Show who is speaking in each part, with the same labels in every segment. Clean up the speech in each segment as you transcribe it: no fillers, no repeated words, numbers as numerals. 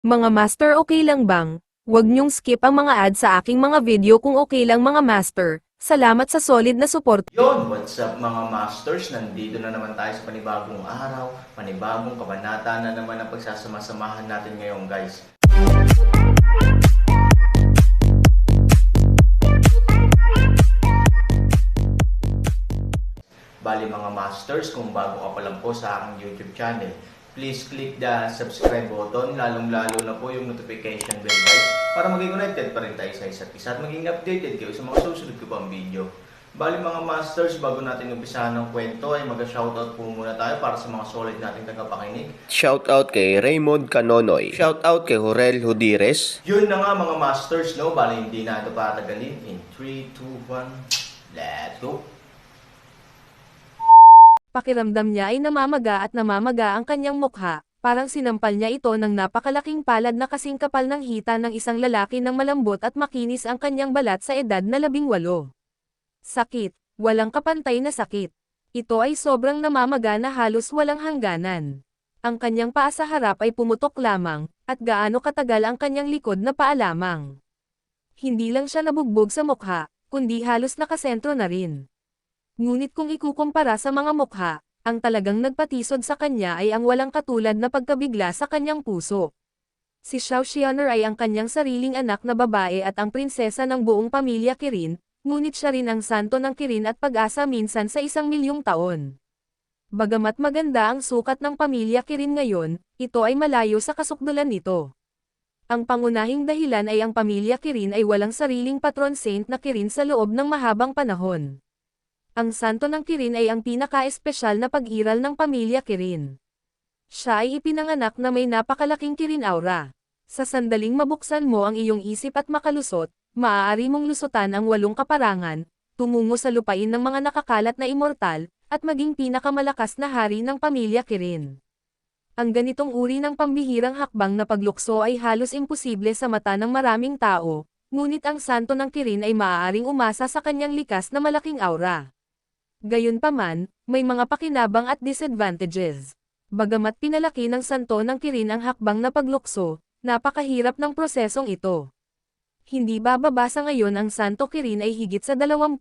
Speaker 1: Mga master, okay lang bang? Huwag niyong skip ang mga ad sa aking mga video kung okay lang mga master. Salamat sa solid na support.
Speaker 2: Yon, what's up mga masters? Nandito na naman tayo sa panibagong araw, panibagong kabanata na naman ang pagsasama-samahan natin ngayon guys. Bali mga masters, kung bago ka pa lang po sa aking YouTube channel, please click the subscribe button, lalong-lalo na po yung notification bell guys, para maging connected pa rin tayo sa isa't isa at maging updated kayo sa mga susunod ko pang video. Bali mga masters, bago natin umpisahan ng kwento ay mag-shoutout po muna tayo para sa mga solid nating tagapakinig.
Speaker 3: Shoutout kay Raymond Canonoy. Shoutout kay Jorel Hudires.
Speaker 2: Yun na nga mga masters, no? Bali hindi na ito patagalin. In 3, 2, 1, let's go!
Speaker 1: Pakiramdam niya ay namamaga at namamaga ang kanyang mukha, parang sinampal niya ito ng napakalaking palad na kasing kapal ng hita ng isang lalaki ng malambot at makinis ang kanyang balat sa edad na 18. Sakit, walang kapantay na sakit. Ito ay sobrang namamaga na halos walang hangganan. Ang kanyang paa sa harap ay pumutok lamang, at gaano katagal ang kanyang likod na paa lamang. Hindi lang siya nabugbog sa mukha, kundi halos nakasentro na rin. Ngunit kung ikukumpara sa mga mukha, ang talagang nagpatisod sa kanya ay ang walang katulad na pagkabigla sa kanyang puso. Si Xiao Xianer ay ang kanyang sariling anak na babae at ang prinsesa ng buong pamilya Kirin, ngunit siya rin ang santo ng Kirin at pag-asa minsan sa 1,000,000 taon. Bagamat maganda ang sukat ng pamilya Kirin ngayon, ito ay malayo sa kasukdulan nito. Ang pangunahing dahilan ay ang pamilya Kirin ay walang sariling patron saint na Kirin sa loob ng mahabang panahon. Ang santo ng Kirin ay ang pinaka-espesyal na pag-iral ng pamilya Kirin. Siya ay ipinanganak na may napakalaking Kirin aura. Sa sandaling mabuksan mo ang iyong isip at makalusot, maaari mong lusutan ang 8 kaparangan, tumungo sa lupain ng mga nakakalat na immortal, at maging pinakamalakas na hari ng pamilya Kirin. Ang ganitong uri ng pambihirang hakbang na paglukso ay halos imposible sa mata ng maraming tao, ngunit ang santo ng Kirin ay maaaring umasa sa kanyang likas na malaking aura. Gayunpaman, may mga pakinabang at disadvantages. Bagamat pinalaki ng santo ng Kirin ang hakbang na paglukso, napakahirap ng prosesong ito. Hindi bababa sa ngayon ang santo Kirin ay higit sa 20,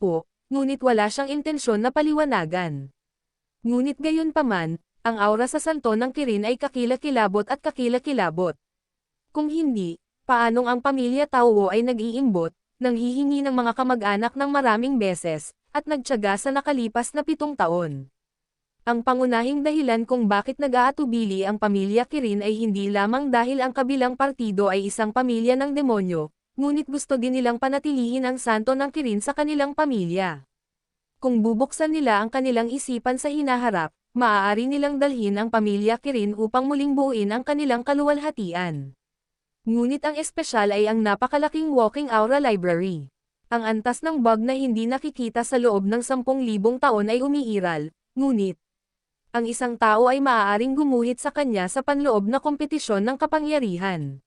Speaker 1: ngunit wala siyang intensyon na paliwanagan. Ngunit gayunpaman, ang aura sa santo ng Kirin ay kakilakilabot at kakilakilabot. Kung hindi, paanong ang pamilya Tao ay nag-iimbot, nanghihingi ng mga kamag-anak ng maraming beses, at nagtiyaga sa nakalipas na 7 taon. Ang pangunahing dahilan kung bakit nag-aatubili ang pamilya Kirin ay hindi lamang dahil ang kabilang partido ay isang pamilya ng demonyo, ngunit gusto din nilang panatilihin ang santo ng Kirin sa kanilang pamilya. Kung bubuksan nila ang kanilang isipan sa hinaharap, maaari nilang dalhin ang pamilya Kirin upang muling buuin ang kanilang kaluwalhatian. Ngunit ang espesyal ay ang napakalaking walking aura library. Ang antas ng bug na hindi nakikita sa loob ng 10,000 taon ay umiiral, ngunit ang isang tao ay maaaring gumuhit sa kanya sa panloob na kompetisyon ng kapangyarihan.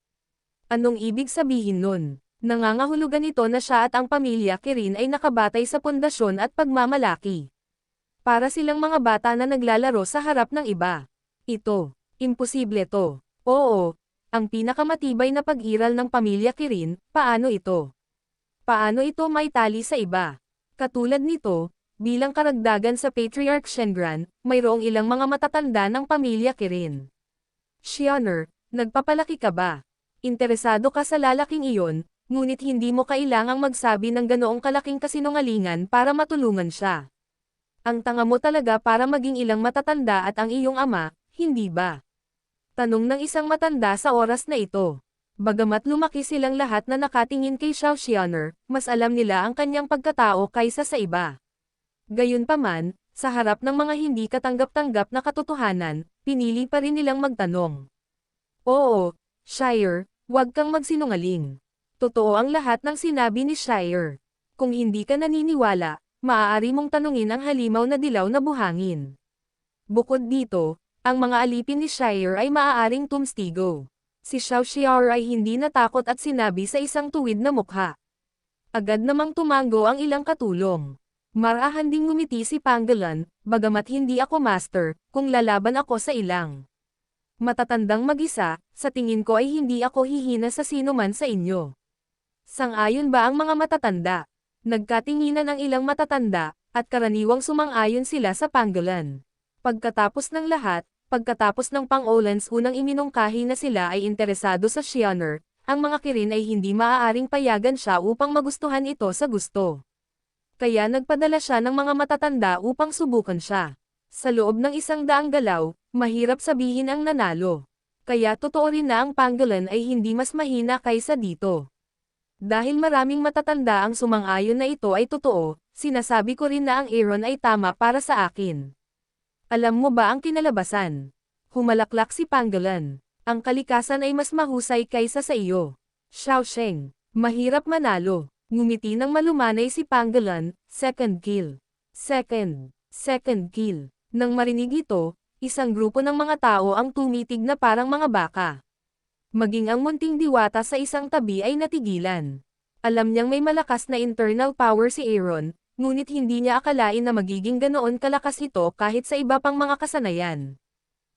Speaker 1: Anong ibig sabihin nun? Nangangahulugan ito na siya at ang pamilya Kirin ay nakabatay sa pundasyon at pagmamalaki. Para silang mga bata na naglalaro sa harap ng iba. Imposible to. Oo, ang pinakamatibay na pag-iral ng pamilya Kirin, paano ito? Paano ito maitali sa iba? Katulad nito, bilang karagdagan sa Patriarch Shenran, mayroong ilang mga matatanda ng pamilya Kirin. Xianer, nagpapalaki ka ba? Interesado ka sa lalaking iyon, ngunit hindi mo kailangang magsabi ng ganoong kalaking kasinungalingan para matulungan siya. Ang tanga mo talaga para maging ilang matatanda at ang iyong ama, hindi ba? Tanong ng isang matanda sa oras na ito. Bagamat lumaki silang lahat na nakatingin kay Xiao Xianer, mas alam nila ang kanyang pagkatao kaysa sa iba. Gayunpaman, sa harap ng mga hindi katanggap-tanggap na katotohanan, pinili pa rin nilang magtanong. Oo, Shire, huwag kang magsinungaling. Totoo ang lahat ng sinabi ni Shire. Kung hindi ka naniniwala, maaari mong tanungin ang halimaw na dilaw na buhangin. Bukod dito, ang mga alipin ni Shire ay maaaring tumstigo. Si Xiao Xiaoer ay hindi natakot at sinabi sa isang tuwid na mukha. Agad namang tumango ang ilang katulong. Marahan ding ngumiti si Pangolin, bagamat hindi ako master, kung lalaban ako sa ilang. Matatandang mag-isa, sa tingin ko ay hindi ako hihina sa sino man sa inyo. Sang-ayon ba ang mga matatanda? Nagkatinginan ang ilang matatanda, at karaniwang sumang-ayon sila sa panggalan. Pagkatapos ng lahat, pagkatapos ng pang-Olans unang iminungkahi na sila ay interesado sa Shianer, ang mga Kirin ay hindi maaaring payagan siya upang magustuhan ito sa gusto. Kaya nagpadala siya ng mga matatanda upang subukan siya. Sa loob ng 100 galaw, mahirap sabihin ang nanalo. Kaya totoo rin na ang panggalan ay hindi mas mahina kaysa dito. Dahil maraming matatanda ang sumang-ayon na ito ay totoo, sinasabi ko rin na ang Aaron ay tama para sa akin. Alam mo ba ang kinalabasan? Humalaklak si Panggalan. Ang kalikasan ay mas mahusay kaysa sa iyo. Xiaosheng, mahirap manalo. Ngumiti ng malumanay si Panggalan, second kill. Second kill. Nang marinig ito, isang grupo ng mga tao ang tumitig na parang mga baka. Maging ang munting diwata sa isang tabi ay natigilan. Alam niyang may malakas na internal power si Aaron, ngunit hindi niya akalain na magiging ganoon kalakas ito kahit sa iba pang mga kasanayan.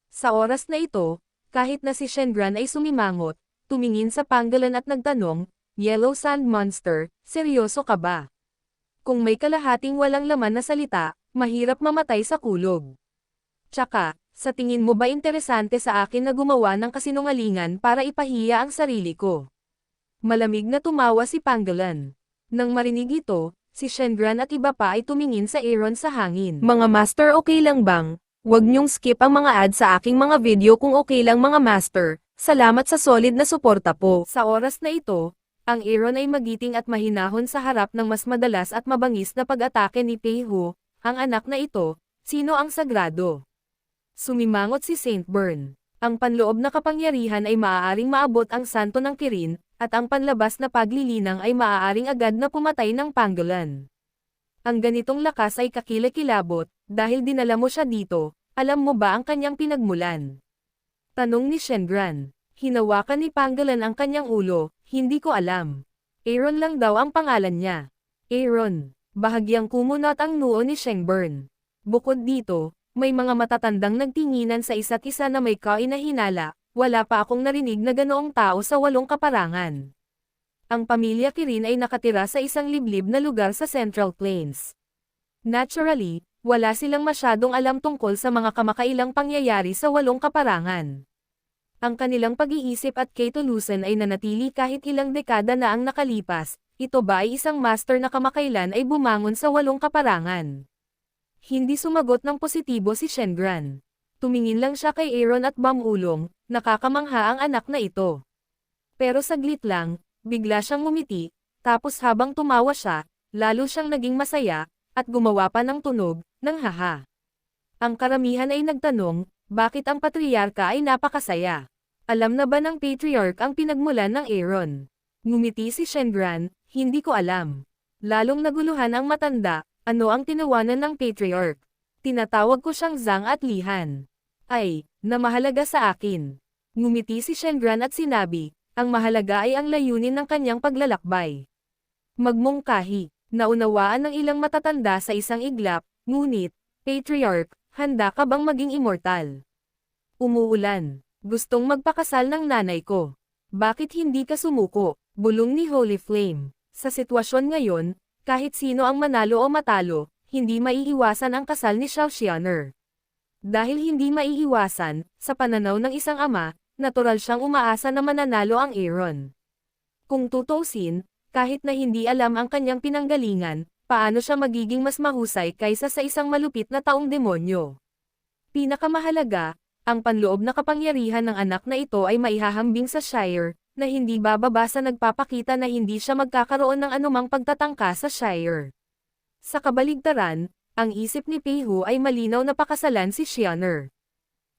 Speaker 1: Sa oras na ito, kahit na si Shenron ay sumimangot, tumingin sa Panggalan at nagtanong, Yellow Sand Monster, seryoso ka ba? Kung may kalahating walang laman na salita, mahirap mamatay sa kulog. Tsaka, sa tingin mo ba interesante sa akin na gumawa ng kasinungalingan para ipahiya ang sarili ko? Malamig na tumawa si Panggalan. Nang marinig ito, si Shenron at iba pa ay tumingin sa Aaron sa hangin. Mga master, okay lang bang? Huwag niyong skip ang mga ads sa aking mga video kung okay lang mga master. Salamat sa solid na suporta po. Sa oras na ito, ang Aaron ay magiting at mahinahon sa harap ng mas madalas at mabangis na pag-atake ni Pei Hu, ang anak na ito, sino ang sagrado? Sumimangot si Saint Bern. Ang panloob na kapangyarihan ay maaaring maabot ang santo ng Kirin, at ang panlabas na paglilinang ay maaaring agad na pumatay ng Panggalan. Ang ganitong lakas ay kakilakilabot, dahil dinala mo siya dito, alam mo ba ang kanyang pinagmulan? Tanong ni Shenron. Hinawakan ni Panggalan ang kanyang ulo, hindi ko alam. Aaron lang daw ang pangalan niya. Aaron. Bahagyang kumunot ang noo ni Shenbern. Bukod dito, may mga matatandang nagtinginan sa isa't isa na may kainahinala, wala pa akong narinig na ganoong tao sa 8 kaparangan. Ang pamilya Kirin ay nakatira sa isang liblib na lugar sa Central Plains. Naturally, wala silang masyadong alam tungkol sa mga kamakailang pangyayari sa 8 kaparangan. Ang kanilang pag-iisip at katulusan ay nanatili kahit ilang dekada na ang nakalipas, ito ba ay isang master na kamakailan ay bumangon sa 8 kaparangan? Hindi sumagot ng positibo si Shenron. Tumingin lang siya kay Aaron at Bamulong, nakakamangha ang anak na ito. Pero saglit lang, bigla siyang ngumiti, tapos habang tumawa siya, lalo siyang naging masaya, at gumawa pa ng tunog, ng haha. Ang karamihan ay nagtanong, bakit ang patriarka ay napakasaya? Alam na ba ng patriarch ang pinagmulan ng Aaron? Ngumiti si Shenron, hindi ko alam. Lalong naguluhan ang matanda, ano ang tinawanan ng patriarch? Tinatawag ko siyang Zhang at Lihan. Ay, na mahalaga sa akin. Ngumiti si Shenron at sinabi, ang mahalaga ay ang layunin ng kanyang paglalakbay. Magmungkahi, naunawaan ng ilang matatanda sa isang iglap, ngunit, patriarch, handa ka bang maging immortal? Umuulan. Gustong magpakasal ng nanay ko. Bakit hindi ka sumuko? Bulong ni Holy Flame. Sa sitwasyon ngayon, kahit sino ang manalo o matalo, hindi maiiwasan ang kasal ni Xiaoxianer. Dahil hindi maiiwasan, sa pananaw ng isang ama, natural siyang umaasa na mananalo ang Aaron. Kung tutuusin, kahit na hindi alam ang kanyang pinanggalingan, paano siya magiging mas mahusay kaysa sa isang malupit na taong demonyo? Pinakamahalaga, ang panloob na kapangyarihan ng anak na ito ay maihahambing sa Shire, na hindi bababa sa nagpapakita na hindi siya magkakaroon ng anumang pagtatangka sa Shire. Sa kabaligtaran, ang isip ni Pei Hu ay malinaw na pakasalan si Shianer.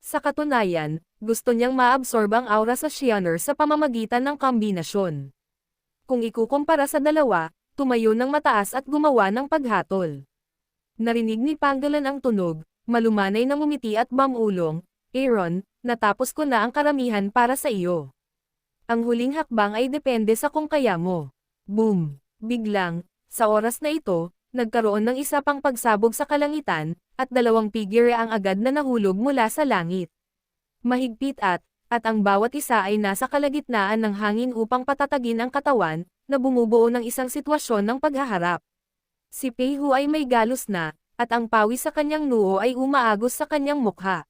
Speaker 1: Sa katunayan, gusto niyang maabsorb ang aura sa Shianer sa pamamagitan ng kombinasyon. Kung ikukumpara sa dalawa, tumayo ng mataas at gumawa ng paghatol. Narinig ni Panggalan ang tunog, malumanay na ngumiti at bamulong, Aaron, natapos ko na ang karamihan para sa iyo. Ang huling hakbang ay depende sa kung kaya mo. Boom! Biglang, sa oras na ito, nagkaroon ng isa pang pagsabog sa kalangitan, at 2 figure ang agad na nahulog mula sa langit. mahigpit at ang bawat isa ay nasa kalagitnaan ng hangin upang patatagin ang katawan, na bumubuo ng isang sitwasyon ng paghaharap. Si Peihu ay may galos na, at ang pawis sa kanyang noo ay umaagos sa kanyang mukha.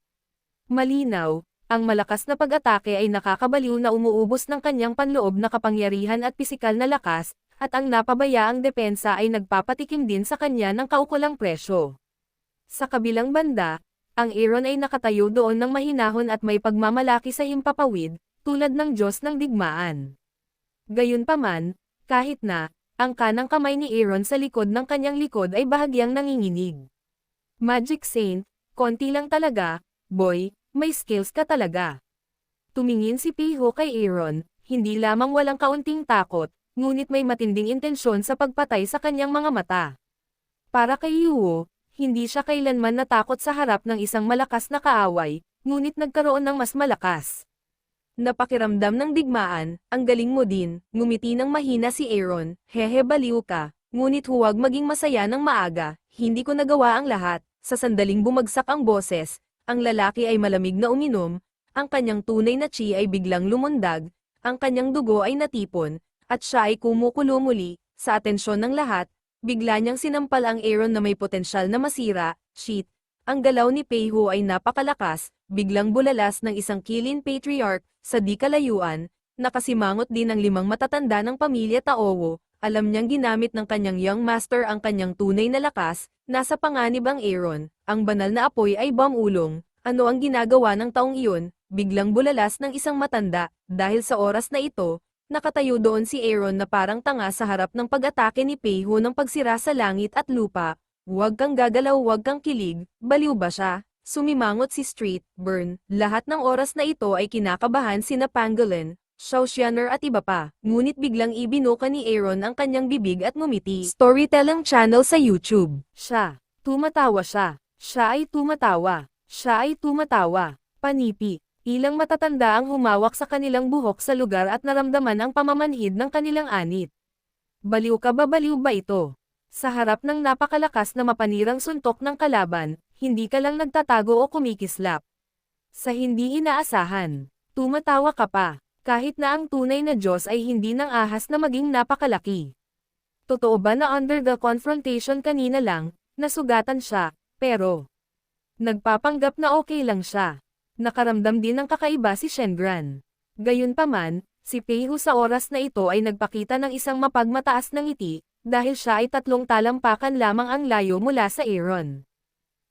Speaker 1: Malinaw, ang malakas na pag-atake ay nakakabaliw na umuubos ng kanyang panloob na kapangyarihan at pisikal na lakas, at ang napabayaang depensa ay nagpapatikim din sa kanya ng kaukulang presyo. Sa kabilang banda, ang Aaron ay nakatayo doon ng mahinahon at may pagmamalaki sa himpapawid, tulad ng Diyos ng digmaan. Gayunpaman, kahit na, ang kanang kamay ni Aaron sa likod ng kanyang likod ay bahagyang nanginginig. Magic Saint, konti lang talaga, boy, may skills ka talaga. Tumingin si Peihu kay Aaron, hindi lamang walang kaunting takot, ngunit may matinding intensyon sa pagpatay sa kanyang mga mata. Para kay Yuo, hindi siya kailanman natakot sa harap ng isang malakas na kaaway, ngunit nagkaroon ng mas malakas. Napakiramdam ng digmaan, ang galing mo din, ngumiti ng mahina si Aaron, hehe baliw ka, ngunit huwag maging masaya ng maaga, hindi ko nagawa ang lahat, sa sandaling bumagsak ang boses, ang lalaki ay malamig na uminom, ang kanyang tunay na chi ay biglang lumundag, ang kanyang dugo ay natipon, at siya ay kumukulo muli, sa atensyon ng lahat, bigla niyang sinampal ang Aaron na may potensyal na masira, shit. Ang galaw ni Peihu ay napakalakas, biglang bulalas ng isang kilin patriarch, sa di kalayuan, nakasimangot din ang 5 matatanda ng pamilya Taowo, alam niyang ginamit ng kanyang young master ang kanyang tunay na lakas, nasa panganib ang Aaron, ang banal na apoy ay bamulong, ano ang ginagawa ng taong iyon, biglang bulalas ng isang matanda, dahil sa oras na ito, nakatayo doon si Aaron na parang tanga sa harap ng pag-atake ni Peihu ng pagsira sa langit at lupa. Huwag kang gagalaw, huwag kang kilig, baliw ba siya? Sumimangot si Street, Burn, lahat ng oras na ito ay kinakabahan sina Pangolin, Xiaoxianer at iba pa, ngunit biglang ibinuka ni Aaron ang kanyang bibig at ngumiti. Storytelling channel sa YouTube. Siya, tumatawa siya, siya ay tumatawa, siya ay tumatawa, panipi. Ilang matatanda ang humawak sa kanilang buhok sa lugar at naramdaman ang pamamanhid ng kanilang anit. Baliw ka ba, baliw ba ito? Sa harap ng napakalakas na mapanirang suntok ng kalaban, hindi ka lang nagtatago o kumikislap. Sa hindi inaasahan, tumatawa ka pa, kahit na ang tunay na Diyos ay hindi nang ahas na maging napakalaki. Totoo ba na under the confrontation kanina lang, nasugatan siya, pero nagpapanggap na okay lang siya. Nakaramdam din ng kakaiba si Shengrun. Gayunpaman, si Peihu sa oras na ito ay nagpakita ng isang mapagmataas na ngiti, dahil siya ay 3 talampakan lamang ang layo mula sa Aaron.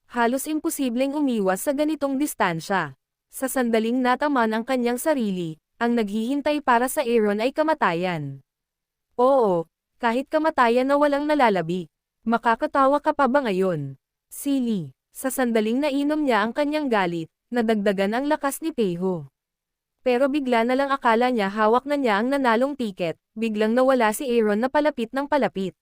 Speaker 1: Halos imposibleng umiwas sa ganitong distansya. Sa sandaling nataman ang kanyang sarili, ang naghihintay para sa Aaron ay kamatayan. Oo, kahit kamatayan na walang nalalabi. Makakatawa ka pa ba ngayon? Silly. Sa sandaling nainom niya ang kanyang galit, nadagdagan ang lakas ni Peihu. Pero bigla na lang akala niya hawak na niya ang nanalong tiket, biglang nawala si Aaron na palapit ng palapit.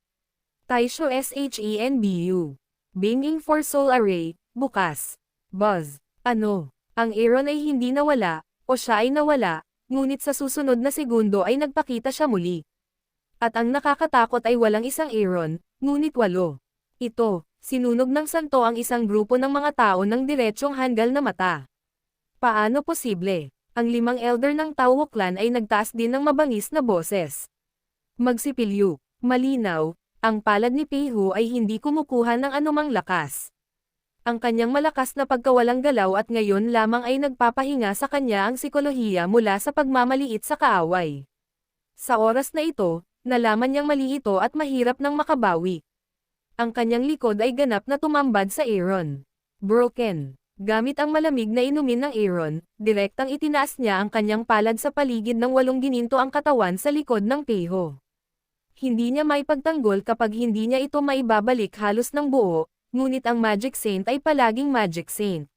Speaker 1: Taisho SHENBU. Binging for Soul Array, bukas. Buzz. Ano? Ang Aaron ay hindi nawala, o siya ay nawala, ngunit sa susunod na segundo ay nagpakita siya muli. At ang nakakatakot ay walang isang Aaron, ngunit 8. Ito, sinunog ng santo ang isang grupo ng mga tao ng diretsyong hanggal na mata. Paano posible? Ang 5 elder ng Taowo clan ay nagtaas din ng mabangis na boses. Magsipilyo, malinaw, ang palad ni Peihu ay hindi kumukuha ng anumang lakas. Ang kanyang malakas na pagkawalang galaw at ngayon lamang ay nagpapahinga sa kanya ang psikolohiya mula sa pagmamaliit sa kaaway. Sa oras na ito, nalaman niyang mali ito at mahirap nang makabawi. Ang kanyang likod ay ganap na tumambad sa Aaron. Broken. Gamit ang malamig na inumin ng Aaron, direktang itinaas niya ang kanyang palad sa paligid ng 8 gininto ang katawan sa likod ng Peihu. Hindi niya maipagtanggol kapag hindi niya ito maibabalik halos ng buo, ngunit ang Magic Saint ay palaging Magic Saint.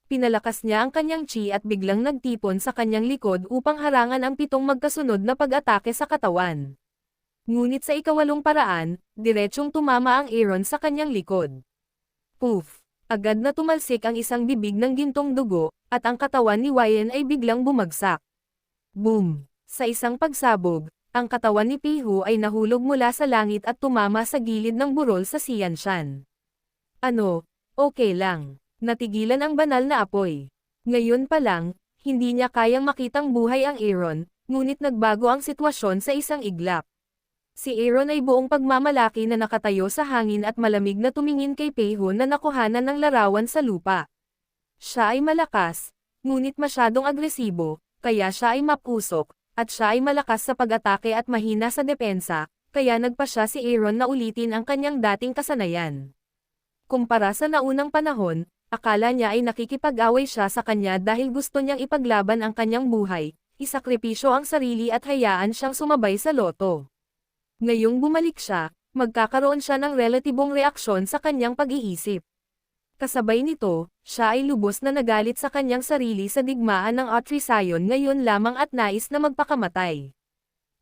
Speaker 1: Pinalakas niya ang kanyang chi at biglang nagtipon sa kanyang likod upang harangan ang 7 magkasunod na pag-atake sa katawan. Ngunit sa ika-8 paraan, diretsyong tumama ang Aaron sa kanyang likod. Poof! Agad na tumalsik ang isang bibig ng gintong dugo, at ang katawan ni Wyan ay biglang bumagsak. Boom! Sa isang pagsabog, ang katawan ni Peihu ay nahulog mula sa langit at tumama sa gilid ng burol sa Xianshan. Ano? Okay lang. Natigilan ang banal na apoy. Ngayon pa lang, hindi niya kayang makitang buhay ang Aaron, ngunit nagbago ang sitwasyon sa isang iglap. Si Aaron ay buong pagmamalaki na nakatayo sa hangin at malamig na tumingin kay Peiho na nakuhanan ng larawan sa lupa. Siya ay malakas, ngunit masyadong agresibo, kaya siya ay mapusok, at siya ay malakas sa pag-atake at mahina sa depensa, kaya nagpa siya si Aaron na ulitin ang kanyang dating kasanayan. Kumpara sa naunang panahon, akala niya ay nakikipag-away siya sa kanya dahil gusto niyang ipaglaban ang kanyang buhay, isakripisyo ang sarili at hayaan siyang sumabay sa loto. Ngayong bumalik siya, magkakaroon siya ng relatibong reaksyon sa kanyang pag-iisip. Kasabay nito, siya ay lubos na nagalit sa kanyang sarili sa digmaan ng Atrisayon ngayon lamang at nais na magpakamatay.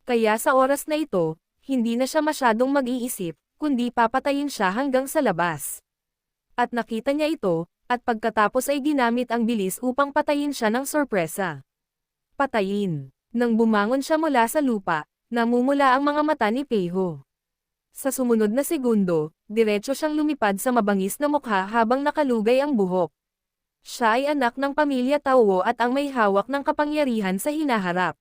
Speaker 1: Kaya sa oras na ito, hindi na siya masyadong mag-iisip, kundi papatayin siya hanggang sa labas. At nakita niya ito, at pagkatapos ay ginamit ang bilis upang patayin siya ng sorpresa. Patayin. Nang bumangon siya mula sa lupa, namumula ang mga mata ni Peiho. Sa sumunod na segundo, diretso siyang lumipad sa mabangis na mukha habang nakalugay ang buhok. Siya ay anak ng pamilya Tao at ang may hawak ng kapangyarihan sa hinaharap.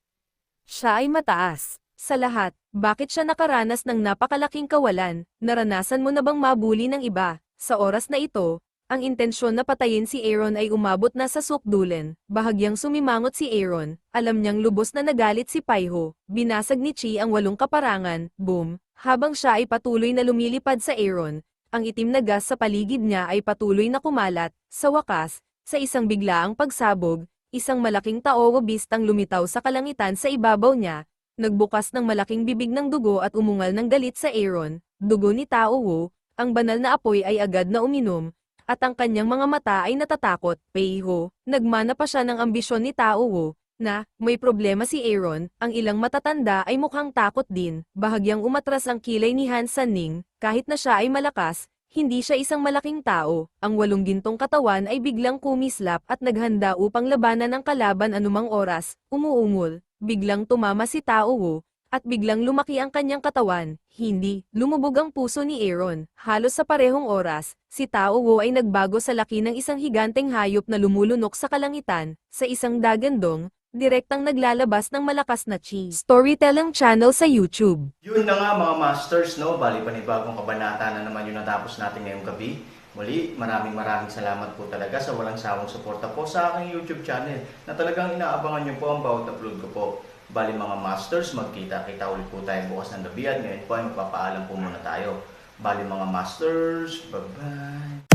Speaker 1: Siya ay mataas. Sa lahat, bakit siya nakaranas ng napakalaking kawalan? Naranasan mo na bang mabuli ng iba? Sa oras na ito, ang intensyon na patayin si Aaron ay umabot na sa sukdulan. Bahagyang sumimangot si Aaron, alam niyang lubos na nagalit si Paiho. Binasag ni Chi ang 8 kaparangan, boom, habang siya ay patuloy na lumilipad sa Aaron. Ang itim na gas sa paligid niya ay patuloy na kumalat. Sa wakas, sa isang biglaang pagsabog, isang malaking tao o bistang lumitaw sa kalangitan sa ibabaw niya. Nagbukas ng malaking bibig ng dugo at umungal ng galit sa Aaron. Dugo ni Tao Wu, ang banal na apoy ay agad na uminom, at ang kanyang mga mata ay natatakot. Peiho, nagmana pa siya ng ambisyon ni Tao Wu, na, may problema si Aaron, ang ilang matatanda ay mukhang takot din. Bahagyang umatras ang kilay ni Han Sanning, kahit na siya ay malakas, hindi siya isang malaking tao. Ang 8 gintong katawan ay biglang kumislap at naghanda upang labanan ang kalaban anumang oras. Umuungol, biglang tumama si Tao Wu, at biglang lumaki ang kanyang katawan. Hindi, lumubog ang puso ni Aaron. Halos sa parehong oras, si Tao Wu ay nagbago sa laki ng isang higanteng hayop na lumulunok sa kalangitan, sa isang dagandong, direktang naglalabas ng malakas na chi. Storytelling channel sa YouTube.
Speaker 2: Yun na nga mga masters, no? Bali panibagong kabanata na naman yung natapos natin ngayong gabi. Muli, maraming salamat po talaga sa walang sawang suporta po sa aking YouTube channel na talagang inaabangan nyo po ang bawat upload ko po. Bali mga masters, magkita-kita ulit po tayo bukas ng gabi at ngayon po ay magpapaalam po muna tayo. Bali mga masters, bye-bye!